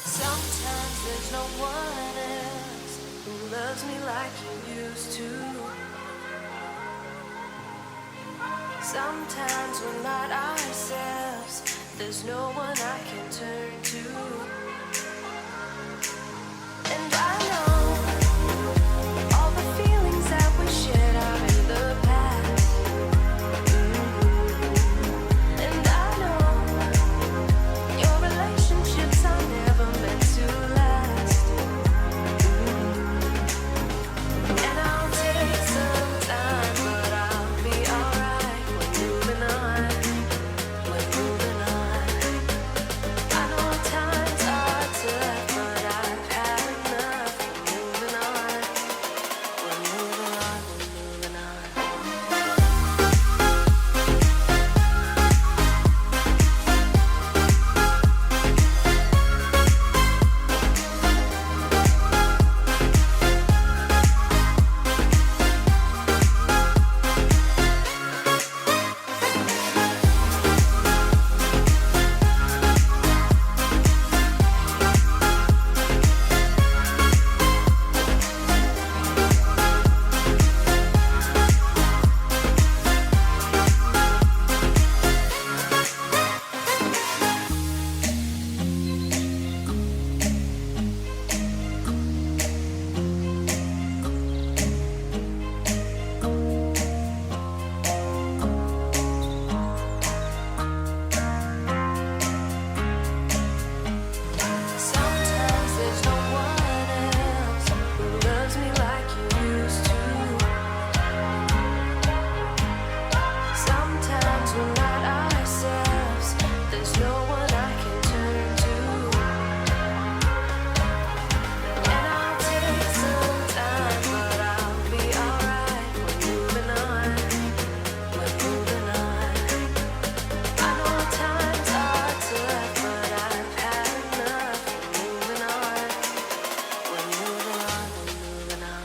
Sometimes there's no one else who loves me like you used to. Sometimes we're not ourselves. There's no one I can turn to. And I know all the feelings that we shared are in the past. And I know your relationships are never meant to last. And I'll take some time, but I'll be alright. We're moving on. We're moving on. I know times are tough, but I've had enough. We're moving on. We're moving on. We're moving on. Sometimes there's no one else who loves me like you used to. Sometimes we're not ourselves. There's no one I can turn to. And I'll take some time, but I'll be alright. We're moving on. We're moving on. I know times are tough, but I've had enough. We're moving on. We're moving on. We're moving on.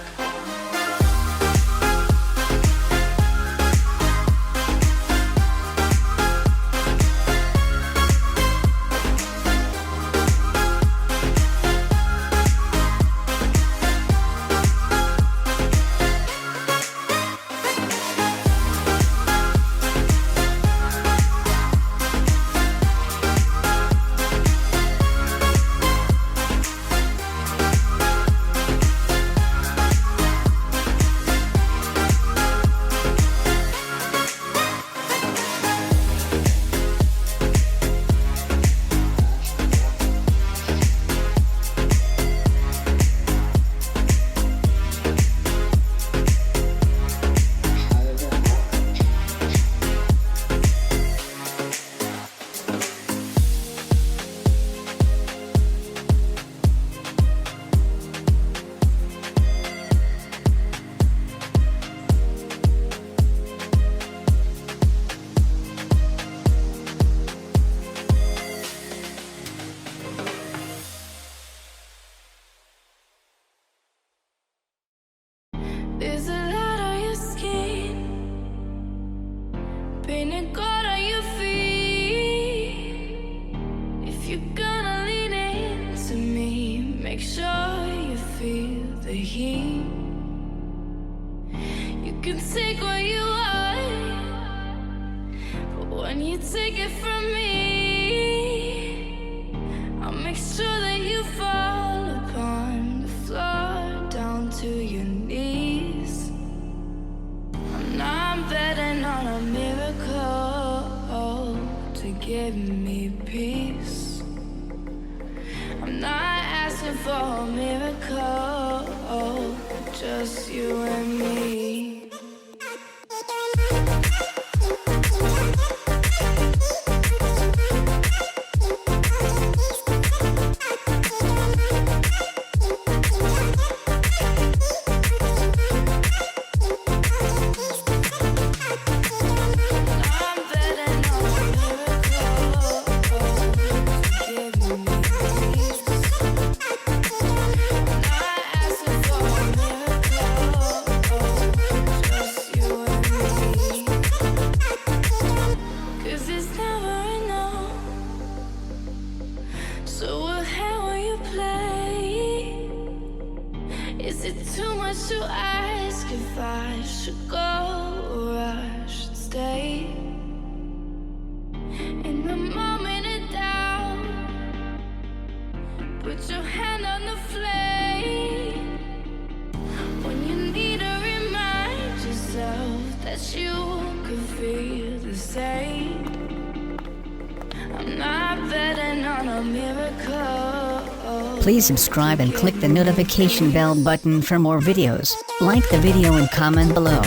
There's a lot on your skin, painted gold on your feet. If you're gonna lean into me, make sure you feel the heat. You can take what you want, but when you take it from me, I'll make sure that you fall upon the floor down to your knees. I'm betting on a miracle to give me peace. I'm not asking for a miracle, just you and me. Oh Put your hand on the flame when you need to remind yourself that you can feel the same. I'm not betting on a miracle. Please subscribe and click the notification bell button for more videos. Like the video and comment below.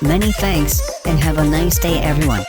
Many thanks, and have a nice day everyone.